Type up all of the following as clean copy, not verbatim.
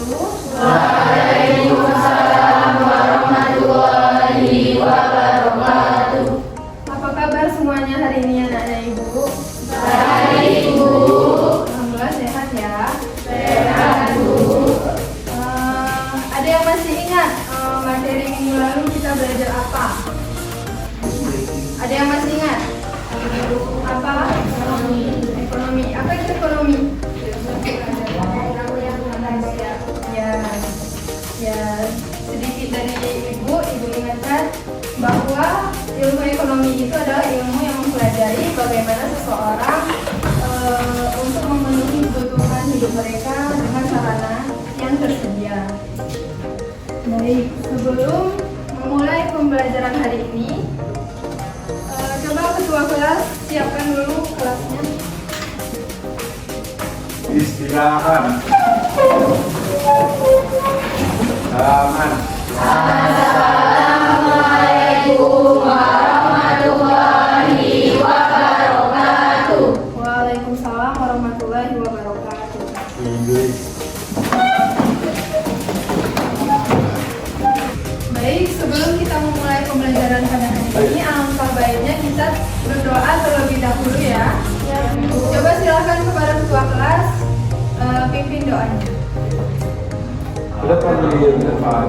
wabarakatuh. Waalaikumsalam warahmatullahi wabarakatuh. Apa kabar semuanya hari ini anak-anak Ibu? Baik, Bu. Alhamdulillah sehat ya. Sehat, Bu. Ada yang masih ingat materi minggu lalu kita belajar apa? Ada yang masih ingat? Apa? Ekonomi. Apa itu ekonomi? Ya, sedikit dari Ibu ingatkan bahwa ilmu ekonomi itu adalah ilmu yang mempelajari bagaimana seseorang untuk memenuhi kebutuhan hidup mereka dengan sarana yang tersedia. Baik, sebelum memulai pembelajaran hari ini, coba ketua kelas siapkan dulu kelasnya. Silakan. Salaman. Assalamualaikum warahmatullahi wabarakatuh. Waalaikumsalam warahmatullahi wabarakatuh. Inggris. Baik, sebelum kita memulai pembelajaran pada hari ini, alangkah baiknya kita berdoa terlebih dahulu ya. Coba silakan kepada ketua kelas pimpin doanya. Depan di depan.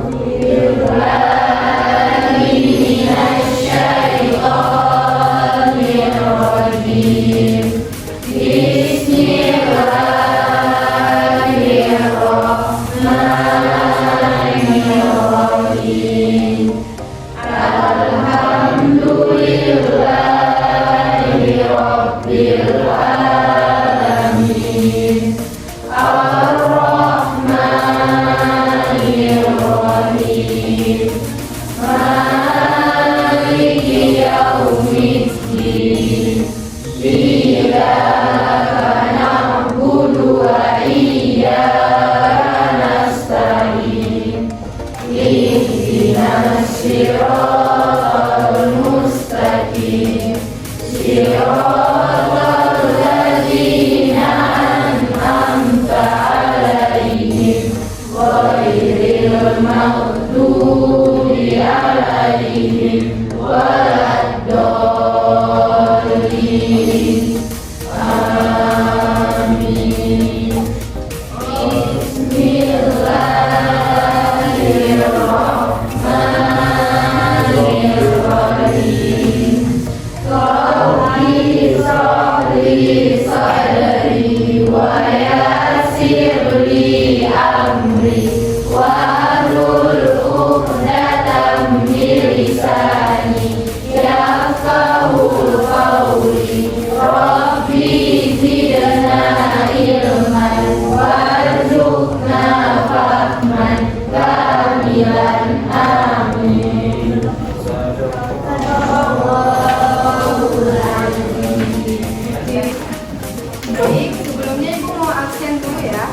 Baik, sebelumnya Ibu mau absen dulu ya.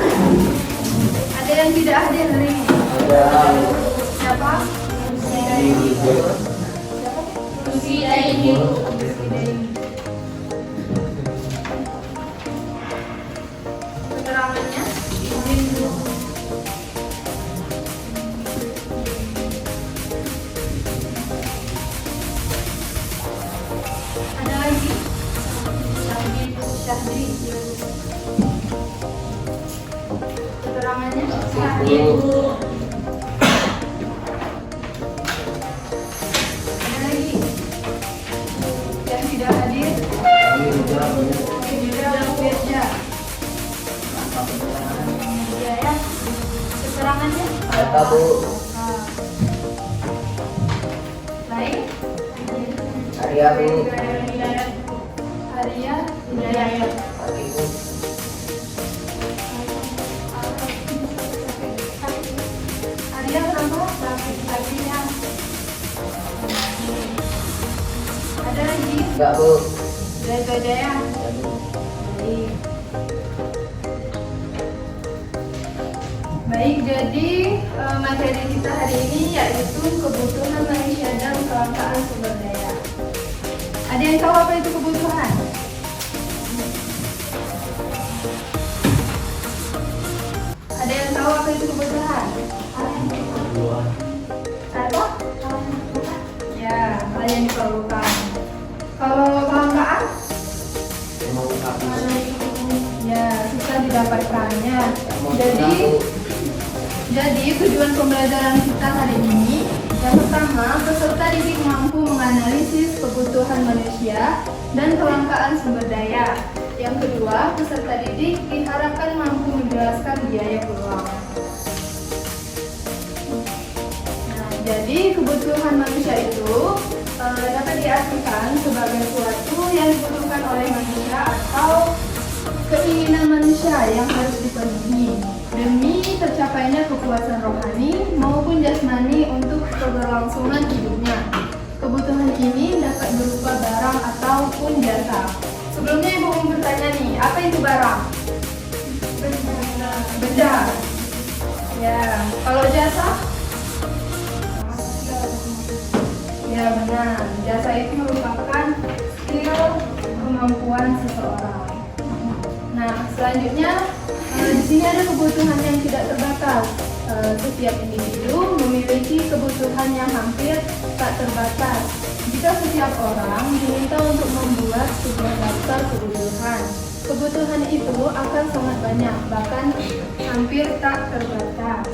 Ada yang tidak hadir hari ini? Siapa? Keterangannya? Ada lagi? Syahdi. Keterangannya? Ada lagi? Yang tidak hadir? Firja. Iya ya. Keterangannya? Bu. Baik. Arya, Bu. Arya Hidayat. Ibu. Arya kenapa? Arya. Ada lagi? Enggak, Bu. Hidayat. Baik, jadi materi kita hari ini yaitu kebutuhan manusia dan kelangkaan sumber daya. Ada yang tahu apa itu kebutuhan? Ada yang tahu apa itu kebutuhan? diperlukan. Kalau kelangkaan, ya susah didapatkannya. Jadi tujuan pembelajaran kita hari ini, yang pertama, peserta didik mampu menganalisis kebutuhan manusia dan kelangkaan sumber daya. Yang kedua, peserta didik diharapkan mampu menjelaskan biaya peluang. Nah, jadi kebutuhan manusia itu dapat diartikan sebagai sesuatu yang dibutuhkan oleh manusia atau keinginan manusia yang harus dipenuhi demi tercapainya kepuasan rohani maupun jasmani untuk keberlangsungan hidupnya. Kebutuhan ini dapat berupa barang ataupun jasa. Sebelumnya Ibu mau bertanya nih, apa itu barang? Benda. Ya, kalau jasa? Ya benar, jasa itu merupakan skill kemampuan seseorang. Nah, selanjutnya di sini ada kebutuhan yang tidak terbatas. Setiap individu memiliki kebutuhan yang hampir tak terbatas. Jika setiap orang diminta untuk membuat sebuah daftar kebutuhan itu akan sangat banyak, bahkan hampir tak terbatas.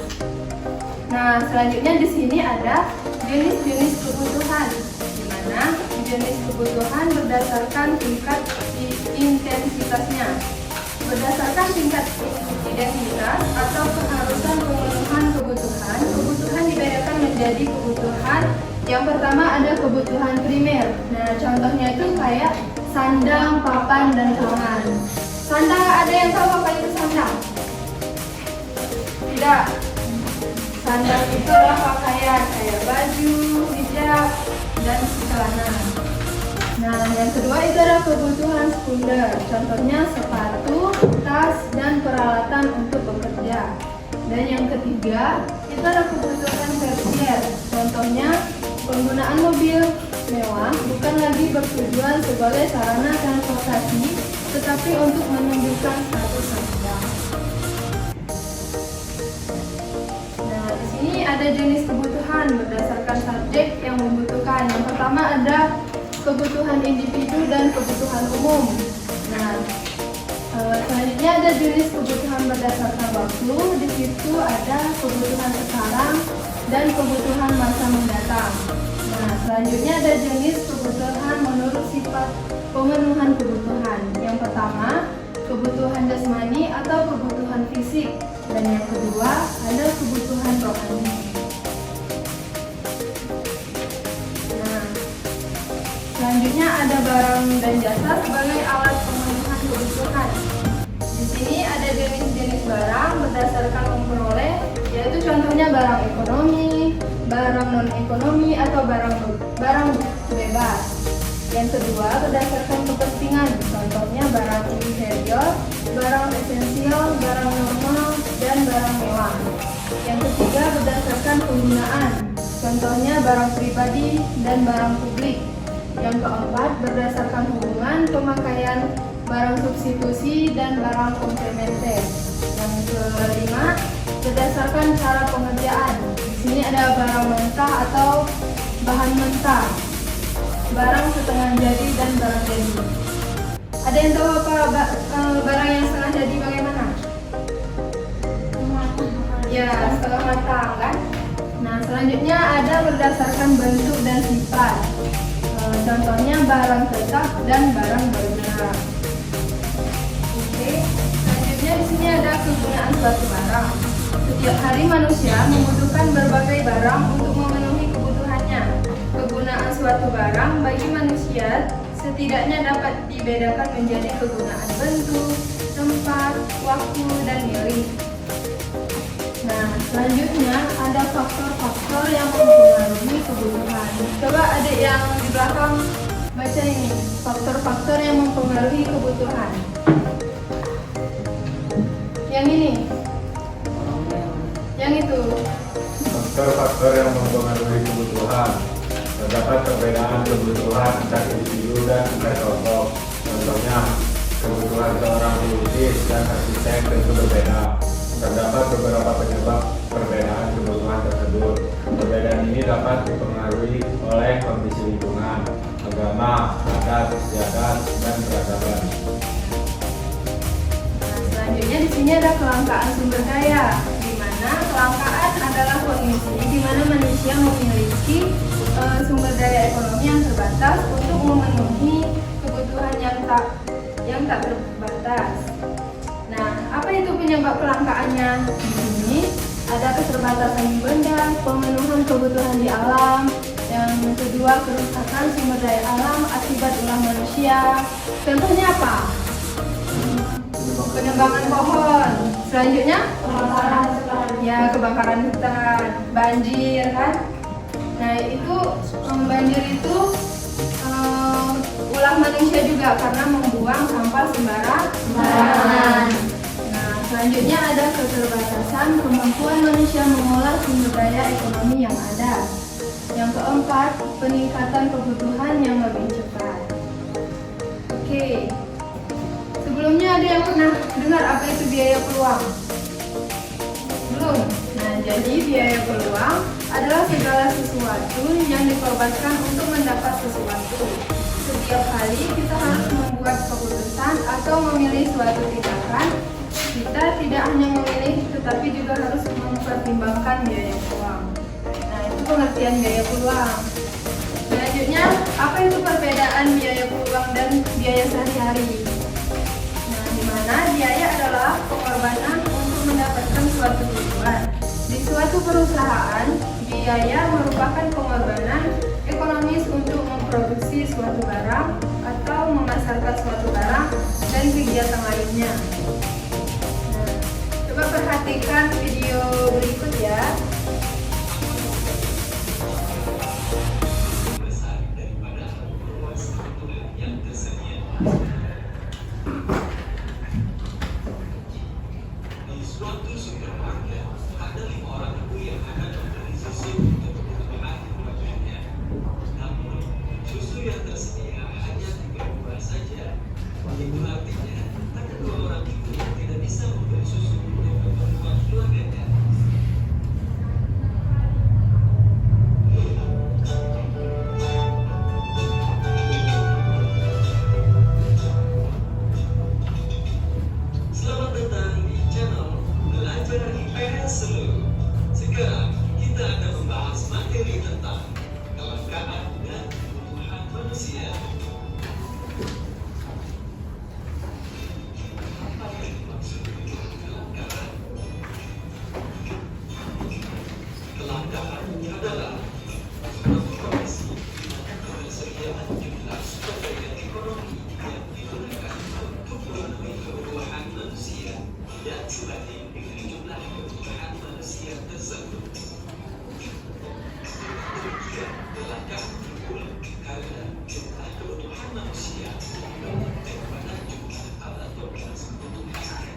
Nah, selanjutnya di sini ada jenis-jenis kebutuhan, di mana jenis kebutuhan berdasarkan tingkat intensitasnya. Berdasarkan tingkat identitas atau keharusan pemenuhan kebutuhan dibedakan menjadi kebutuhan. Yang pertama ada kebutuhan primer. Nah, contohnya itu kayak sandang, papan, dan celana. Sandang, ada yang tahu apa itu sandang? Tidak. Sandang itu adalah pakaian kayak baju, hijab, dan celana. Nah, yang kedua itu ada kebutuhan sekunder. Contohnya sepatu, tas, dan peralatan untuk bekerja. Dan yang ketiga itu ada kebutuhan tersier. Contohnya penggunaan mobil mewah bukan lagi bertujuan sebagai sarana transportasi, tetapi untuk menunjukkan status sedang. Nah, di sini ada jenis kebutuhan berdasarkan subjek yang membutuhkan. Yang pertama ada kebutuhan individu dan kebutuhan umum. Nah, selanjutnya ada jenis kebutuhan berdasarkan waktu. Di situ ada kebutuhan sekarang dan kebutuhan masa mendatang. Nah, selanjutnya ada jenis kebutuhan menurut sifat pemenuhan kebutuhan. Yang pertama, kebutuhan jasmani atau kebutuhan fisik. Dan yang kedua, ada kebutuhan rohani. Selanjutnya ada barang dan jasa sebagai alat pemenuhan kebutuhan. Di sini ada jenis-jenis barang berdasarkan memperoleh, yaitu contohnya barang ekonomi, barang non ekonomi, atau barang bebas. Yang kedua berdasarkan kepentingan, contohnya barang interior, barang esensial, barang normal, dan barang mewah. Yang ketiga berdasarkan penggunaan, contohnya barang pribadi dan barang publik. Yang keempat berdasarkan hubungan pemakaian, barang substitusi, dan barang komplementer. Yang kelima berdasarkan cara pengerjaan. Di sini ada barang mentah atau bahan mentah, barang setengah jadi, dan barang jadi. Ada yang tahu apa barang yang setengah jadi bagaimana? Ya, setengah matang kan? Nah, selanjutnya ada berdasarkan bentuk dan sifat. Contohnya barang tetap dan barang bergerak. Oke, selanjutnya di sini ada kegunaan suatu barang. Setiap hari manusia membutuhkan berbagai barang untuk memenuhi kebutuhannya. Kegunaan suatu barang bagi manusia setidaknya dapat dibedakan menjadi kegunaan bentuk, tempat, waktu, dan nilai. Nah, selanjutnya ada faktor-faktor yang mempengaruhi kebutuhan. Coba adik yang di belakang baca ini, faktor-faktor yang mempengaruhi kebutuhan. Yang ini, yang itu. Faktor-faktor yang mempengaruhi kebutuhan. Terdapat perbedaan kebutuhan antar individu dan antar kelompok. Contohnya, kebutuhan seorang pelukis dan arsitek tentu berbeda. Terdapat beberapa penyebab perbedaan kebutuhan tersebut. Perbedaan ini dapat dipengaruhi oleh kondisi lingkungan, agama, adat istiadat, dan peradaban. Nah, selanjutnya di sini ada kelangkaan sumber daya, di mana kelangkaan adalah kondisi di mana manusia memiliki sumber daya ekonomi yang terbatas untuk memenuhi kebutuhan yang tak terbatas. Nah, apa itu penyebab kelangkaannya? Di sini ada keterbatasan benda, pemenuhan kebutuhan di alam, yang kedua kerusakan sumber daya alam akibat ulah manusia. Contohnya apa? Penebangan pohon. Selanjutnya ya kebakaran hutan, banjir kan. Nah itu banjir itu ulah manusia juga karena membuang sampah sembarangan. Nah selanjutnya ada keterbatasan kemampuan manusia mengolah sumber daya ekonomi yang ada. Yang keempat, peningkatan kebutuhan yang lebih cepat. Oke. Sebelumnya ada yang pernah dengar apa itu biaya peluang? Belum? Nah, jadi biaya peluang adalah segala sesuatu yang dikorbankan untuk mendapat sesuatu. Setiap kali kita harus membuat keputusan atau memilih suatu tindakan, kita tidak hanya memilih tetapi juga harus mempertimbangkan biaya peluang. Nah, itu pengertian biaya peluang. Selanjutnya, apa itu perbedaan biaya peluang dan biaya sehari-hari? Nah, biaya adalah pengorbanan untuk mendapatkan suatu tujuan. Di suatu perusahaan, biaya merupakan pengorbanan ekonomis untuk memproduksi suatu barang atau memasarkan suatu barang dan kegiatan lainnya. Nah, coba perhatikan video berikut ya. Sekarang kita akan membahas materi tentang kelangkaan dan kebutuhan manusia. Apa yang dimaksud dengan kelangkaan? Kelangkaan adalah suatu kondisi di mana ketersediaan jumlah sumber daya ekonomi yang digunakan untuk memenuhi kebutuhan manusia tidak sebanding dengan jumlah kebutuhan manusia tersebut. Demikian, kelangkaan timbul karena jumlah kebutuhan manusia lebih daripada jumlah alat beras kebutuhan.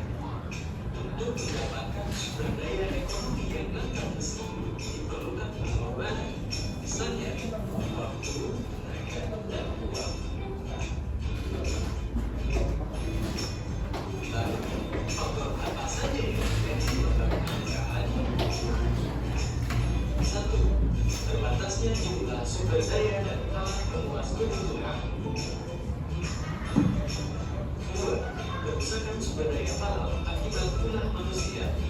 Untuk mendapatkan sumber daya ekonomi yang lengkap tersebut diperlukan pengorbanan, misalnya waktu, tenaga, dan uang. Lalu, faktor apa saja yang menjadi penyebab kelangkaan? 1. Terbatasnya jumlah sumber daya dan alat pemuas kebutuhan. 2. Kerusakan sumber daya alam akibat ulah manusia. 3.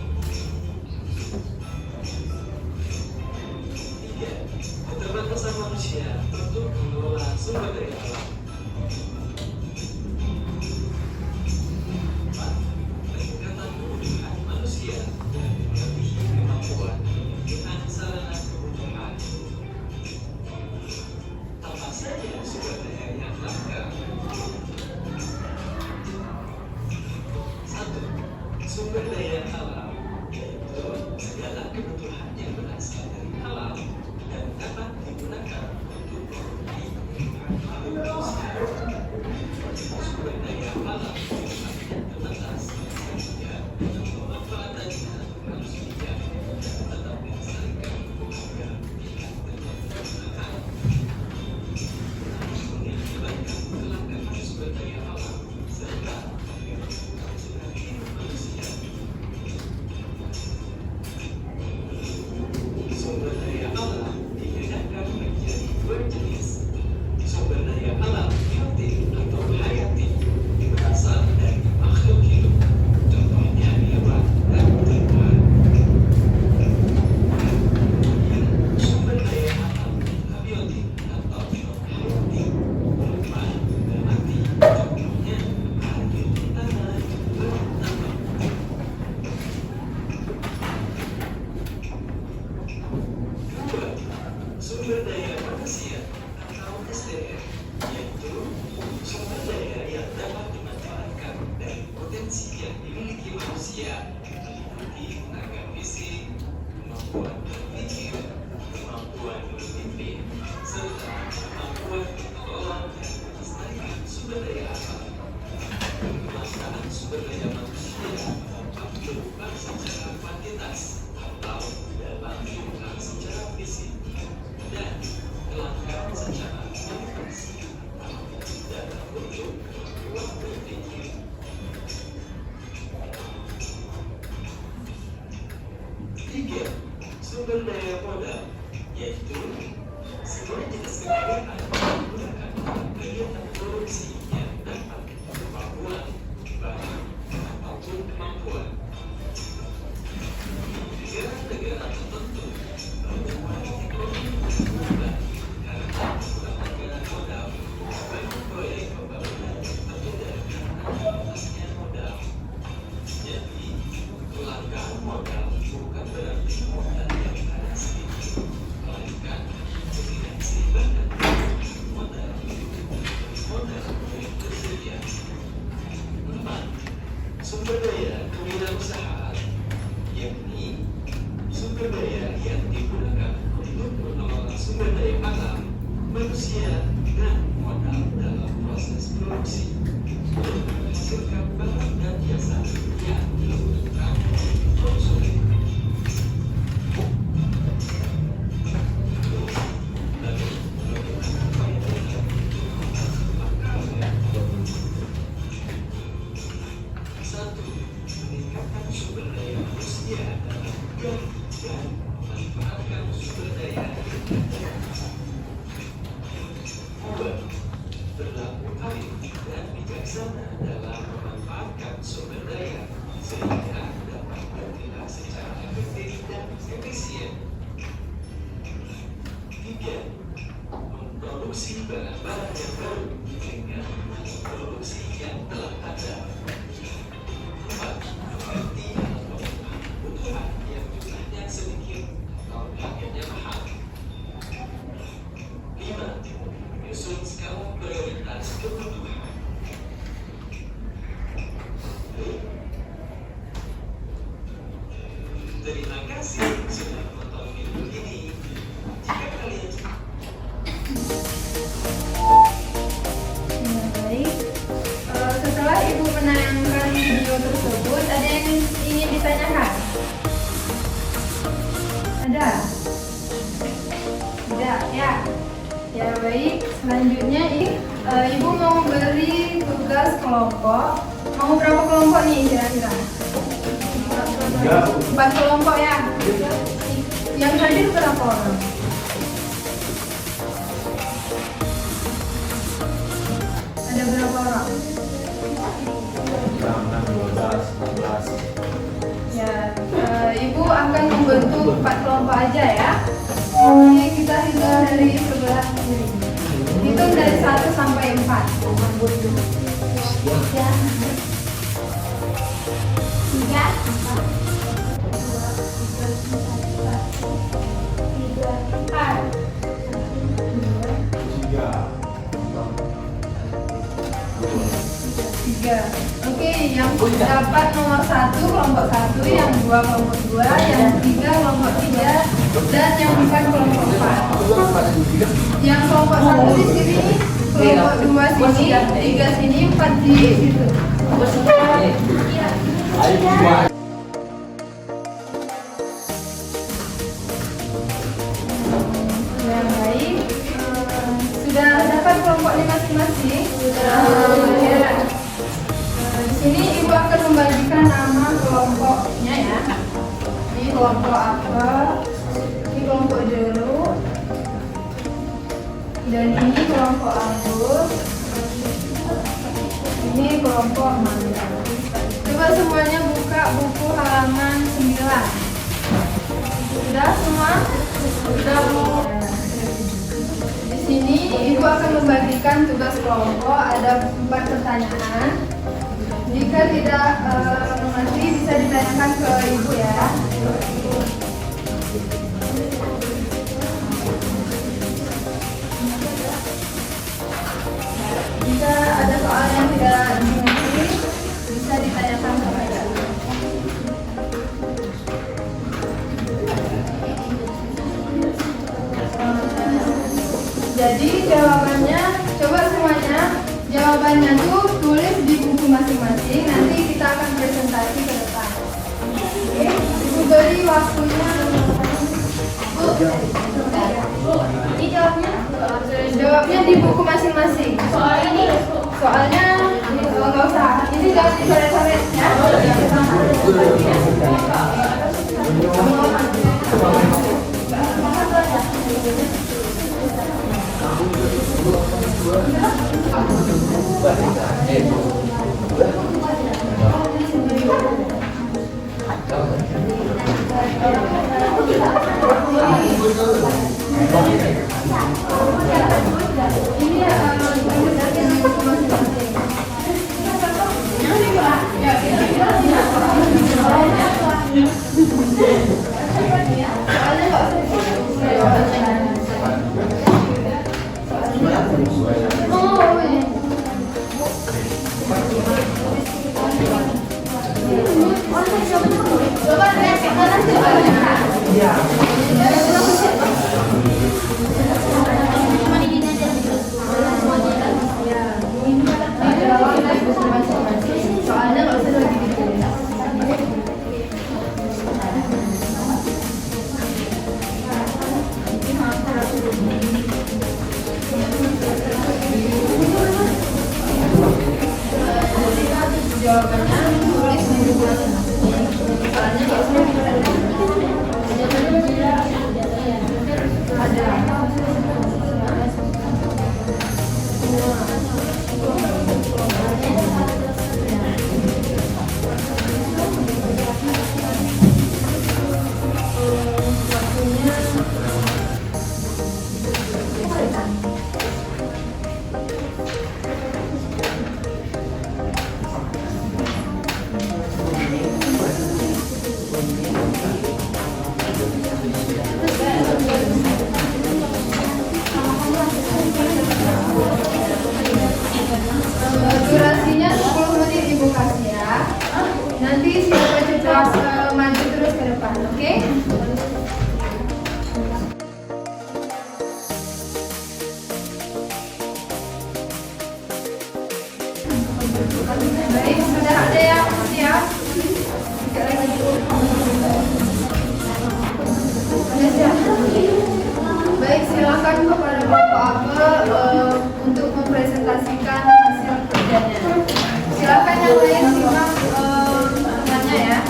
Keterbatasan manusia untuk mengelola sumber daya alam. 4. Peningkatan kebutuhan manusia dan melebihi kemampuan penggunaan sarana kebutuhan. Apa saja sumber daya yang langka? 1. Sumber daya alam, yaitu segala kebutuhan yang berasal dari alam dan dapat digunakan untuk memenuhi kebutuhan manusia. manusia dan modal dalam proses produksi. Menghasilkan barang dan jasa yang dibutuhkan konsumen. Satu, meningkatkan sumber daya manusia dalam menggali dan memanfaatkan sumber daya. Dua, berlaku arif dan bijaksana dalam memanfaatkan sumber daya sehingga dapat bertindak secara efektif dan efisien. Tiga, memproduksi barang-barang yang baru dengan memproduksi yang telah ada. Empat, mengerti dan memenuhi kebutuhan yang jumlahnya sedikit atau harganya mahal. Lima, menyusun skala prioritas kebutuhan. Terima kasih sudah menonton video ini. Jika kalian Baik. Setelah Ibu menayangkan video tersebut, ada yang ingin ditanyakan? Ada? Tidak, ya. Ya baik. Selanjutnya Ibu mau beri tugas kelompok. Mau berapa kelompok nih kira-kira? 4 kelompok ya. Yang hadir berapa orang? Ada berapa orang? 12, 14. Ya, Ibu akan membentuk 4 kelompok aja ya. Oke, kita hitung dari sebelah kiri. Hitung dari 1 sampai 4. 3. Oke, yang dapat nomor 1 kelompok 1, yang 2 kelompok 2, yang 3 kelompok 3, dan yang 4 kelompok 4. Yang kelompok 1 di sini, kelompok 2 sini, 3 sini, 4 di situ. Yang baik, sudah dapat kelompoknya masing-masing. Di sini Ibu akan membagikan nama kelompoknya ya. Ini kelompok apa? Ini kelompok jeruk. Dan ini kelompok anggur. Ini kelompok mangga. Coba semuanya buka buku halaman 9. Sudah semua? Sudah Bu? Di sini Ibu akan membagikan tugas kelompok. Ada 4 pertanyaan. Jika tidak mengerti bisa ditanyakan ke Ibu ya. Jika ada soal yang tidak dimengerti bisa ditanyakan kepada Ibu. Jadi jawabannya coba semuanya. Jawabannya tuh tulis di buku masing-masing. Nanti kita akan presentasi ke depan. Oke, Ibu beri waktunya. Ini jawabnya? Jawabnya di buku masing-masing. Soalnya nggak usah. Ini jangan dicoret-coret ya. Ini Baik, sudah ada yang siap? Sudah siap? Baik, silakan kepada Bapak Abel untuk mempresentasikan hasil kerjanya. Silakan yang lain simak temannya ya.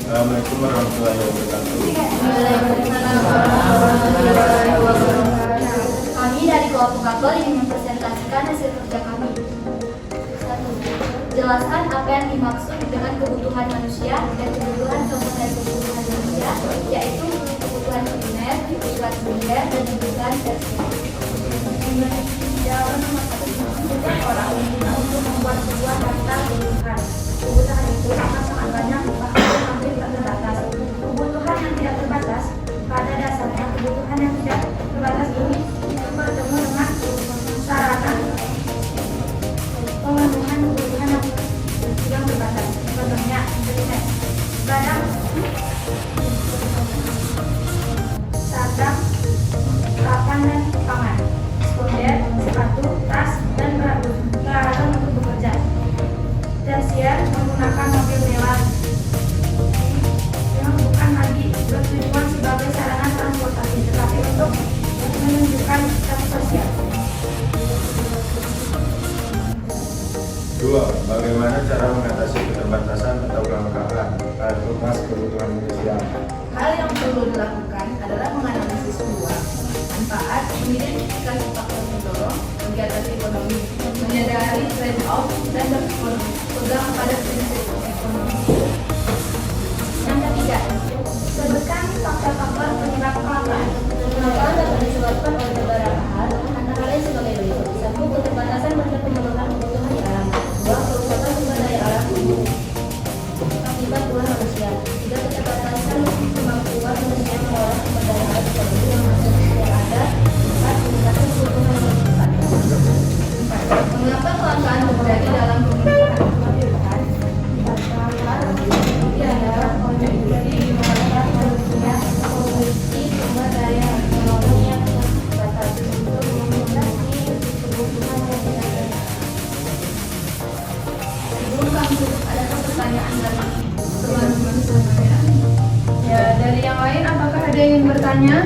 Assalamualaikum warahmatullahi wabarakatuh. Kami dari kelompok Apel ingin mempresentasikan hasil kerja kami. 1. Jelaskan apa yang dimaksud dengan kebutuhan manusia dan kebutuhan komponen kebutuhan manusia, yaitu kebutuhan primer, kebutuhan sekunder, dan kebutuhan tersier. Jawaban nomor 1. Setiap orang untuk membuat sebuah daftar kebutuhan. Kebutuhan itu akan sangat banyak, bahkan hampir tak terbatas. Kebutuhan yang tidak terbatas, pada dasarnya kebutuhan yang tidak terbatas ini bertemu dengan sarana pemenuhan kebutuhan yang terbatas. Contohnya, internet, barang, seragam, papan dan pangan, sekunder, sepatu, tas, dan peralatan untuk bekerja. Tersier menggunakan mobil mewah yang bukan lagi bertujuan sebagai sarana transportasi, tetapi untuk menunjukkan status sosial. 2. Bagaimana cara mengatasi keterbatasan atau kelangkaan atas kebutuhan manusia? Hal yang perlu dilakukan adalah menganalisis peluang, manfaat, mengidentifikasi faktor pendorong kegiatan ekonomi, menyadari trade-off, dan berpegang pada prinsip ekonomi. Yang ketiga, sebutkan faktor-faktor penyebab kelangkaan. Kelangkaan dapat disebabkan oleh beberapa hal, antara lain sebagai berikut. 1. Keterbatasan pada pemenuhan kebutuhan di alam. 2. Kerusakan sumber daya alam akibat ulah manusia. 3. Keterbatasan kemampuan manusia mengolah sumber daya alam ekonomi yang masih ada. 4. Peningkatan kebutuhan kehidupan. 4. Mengapa kelangkaan terjadi dalam pemenuhan kebutuhan? Kelangkaan ini adalah kondisi di mana manusia memiliki sumber daya ekonomi yang terbatas untuk memenuhi kebutuhan yang tidak ada. Sebelum kami tutup, adakah pertanyaan dari teman-teman semuanya? Ya, dari yang lain apakah ada yang ingin bertanya?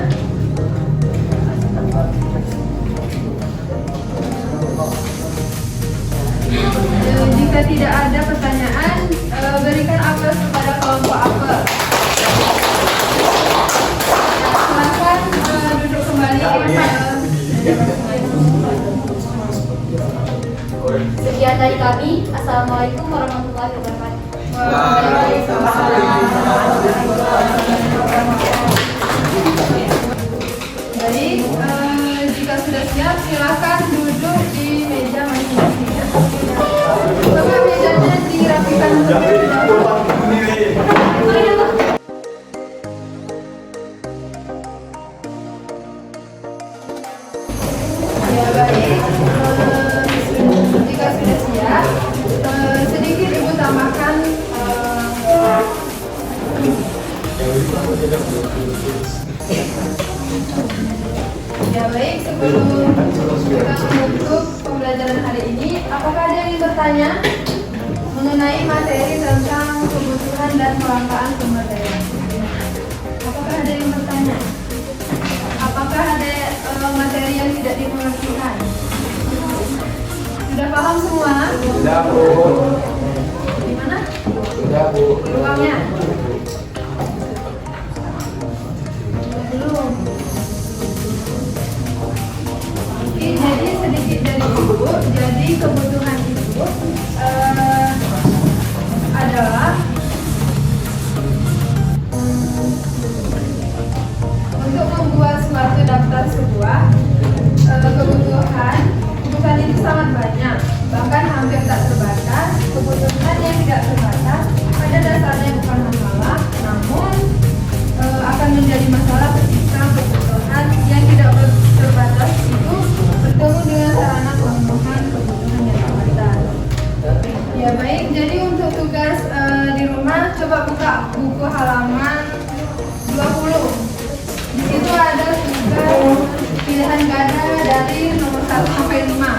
Jika tidak ada pertanyaan, berikan aplaus kepada kelompok apel. Silakan duduk kembali. Sekian dari kami. Assalamualaikum warahmatullahi wabarakatuh. Baik, jika sudah siap, silakan duduk di meja masing-masing. Coba mejanya dirapikan terlebih dahulu. Ya baik, jika sudah siap, sedikit ibu tambahkan. Ya baik, sebelum kita menutup pembelajaran hari ini, apakah ada yang ingin bertanya mengenai materi tentang kebutuhan dan kelangkaan sumber daya? Apakah ada yang bertanya? Apakah ada materi yang tidak dimengertikan? Sudah paham semua? Sudah, Bu. Di mana? Sudah, Bu. Ruangnya? Belum. Oke, jadi sedikit dari ibu. Jadi kebutuhan ibu adalah untuk membuat suatu daftar sebuah kebutuhan. Kebutuhan itu sangat banyak, bahkan hampir tak terbatas. Kebutuhan yang tidak terbatas pada dasarnya bukan masalah, namun akan menjadi masalah ketika kebutuhan yang tidak terbatas itu bertemu dengan sarana pemenuhan kebutuhan yang terbatas. Ya baik, jadi untuk tugas di rumah coba buka buku halaman 20. Di situ ada tugas pilihan ganda dari nomor 1 sampai 5.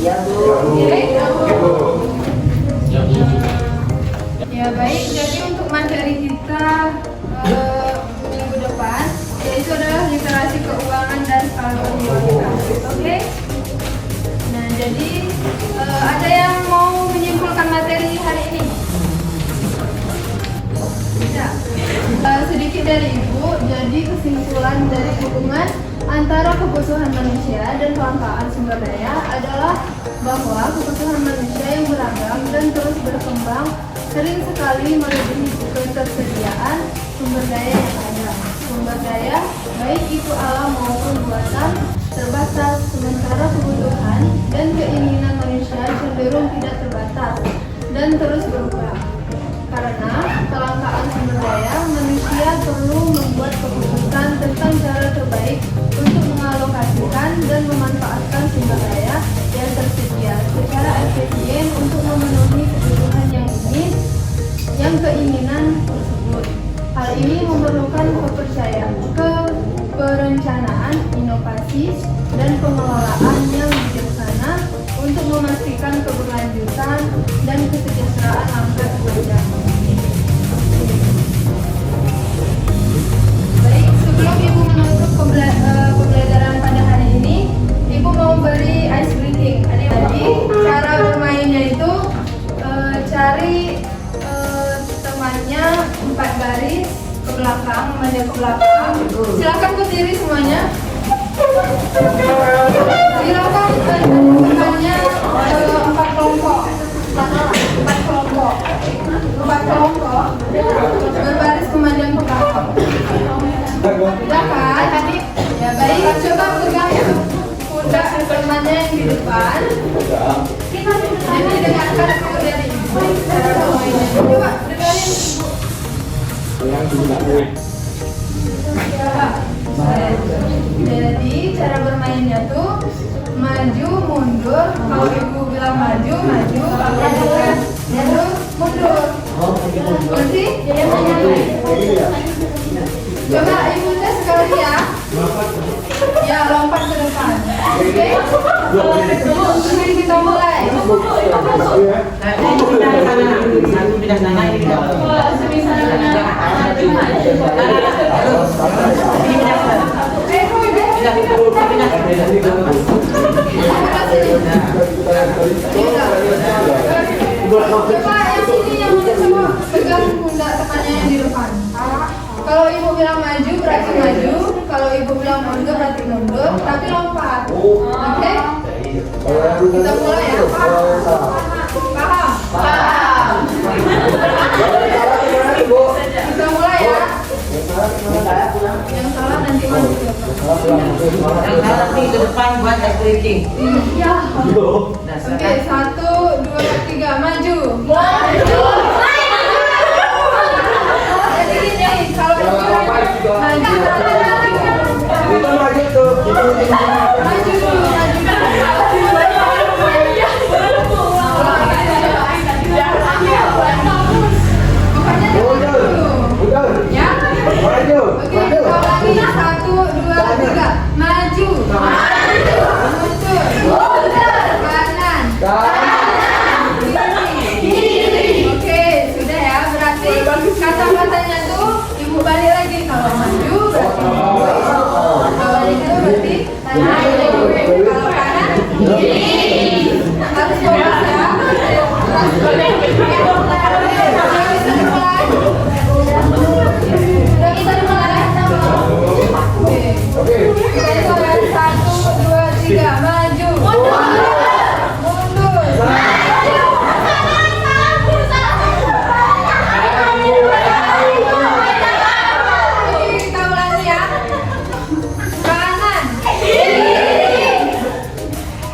Iya Bu. Oke. Ibu. Ya baik, jadi untuk materi kita minggu depan yaitu adalah literasi keuangan dan skala prioritas. Oke. Nah, jadi ada yang mau menyimpulkan materi hari ini? Tidak. Sedikit dari Ibu, jadi kesimpulan dari hubungan antara kebutuhan manusia dan kelangkaan sumber daya adalah bahwa kebutuhan manusia yang beragam dan terus berkembang sering sekali melebihi ketersediaan sumber daya yang ada. Sumber daya, baik itu alam maupun buatan, terbatas, sementara kebutuhan dan keinginan manusia cenderung tidak terbatas dan terus berubah. Karena kelangkaan sumber daya, manusia perlu membuat keputusan tentang cara terbaik untuk mengalokasikan dan memanfaatkan sumber daya yang tersedia secara efisien untuk memenuhi kebutuhan yang keinginan tersebut. Hal ini memerlukan perencanaan, inovasi, dan pengelolaan yang bijaksana untuk memastikan keberlanjutan dan kesejahteraan langkah panjang. Baik, sebelum Ibu menutup pembelajaran pada hari ini, Ibu mau beri ice breaking. Jadi cara bermainnya itu cari temannya 4 baris ke belakang, menghadap ke belakang. Silakan berdiri semuanya. Silakan temannya 4 kelompok. 4 kelompok berbaris memandang ke belakang. Sudah kan? Tadi ya baik. Coba pegang pundak temannya yang di depan. Jadi dengarkan dulu dari Ibu cara bermainnya. Coba dengarin. Jadi cara bermainnya tuh maju mundur. Kalau Ibu bilang maju, maju. Kalau Ibu bilang mundur, mundur. Berarti? Coba Ibu tes sekali ya. Ya, lompat ke depan. Oke? Oke, kita mulai. Coba yang ini yang semua pegang pundak temannya yang di depan. Kalau Ibu bilang maju berarti maju, kalau Ibu bilang mundur berarti mundur, tapi lompat. Oke? Kita mulai ya. Paham? Paham. Kita mulai ya. Yang salah nanti masuk. Yang salah nih ke depan buat ice breaking. Iya. Oke, 1, 2, 3, maju. Maju. Jadi gini, kalau Ibu maju, Itu maju tuh. maju dulu, pokoknya dulu. Ya. Maju. Oke, kalau lagi 1, 2, 3, maju. Mundur. Kanan. Kiri. Oke, sudah ya. Berarti kata-katanya tuh Ibu balik lagi. Kalau maju berarti mundur. Kalau balik itu berarti kanan. Kalau kanan, kiri. Harus fokus ya. Sudah bisa dimulai? Oke. Kita coba 1, 2, 3, maju. Mundur. Kita ulangi ya. Kanan.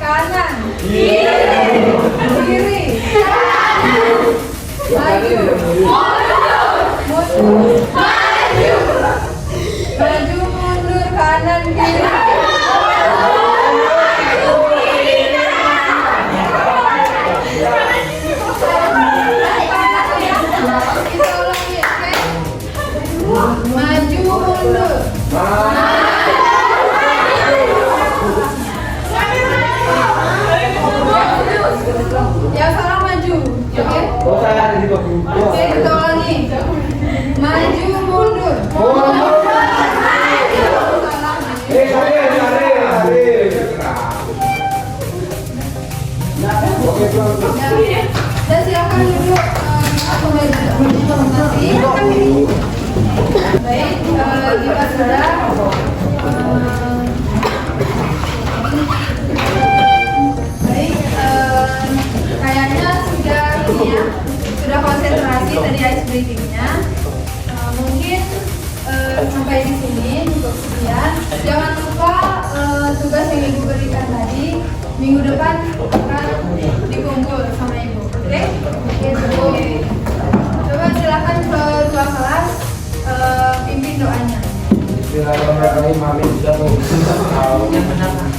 Kanan. Kiri. Maju. Mundur. Maju mundur kanan kiri. Kita ulangi, oke? Maju mundur. briefingnya. Mungkin sampai di sini cukup sekian. Jangan lupa tugas yang ibu berikan tadi minggu depan akan dikumpul sama ibu. Oke? Oke. Coba silakan ketua kelas pimpin doanya. Bismillahirrahmanirrahim. Amin. Sudah mau. Yang benar.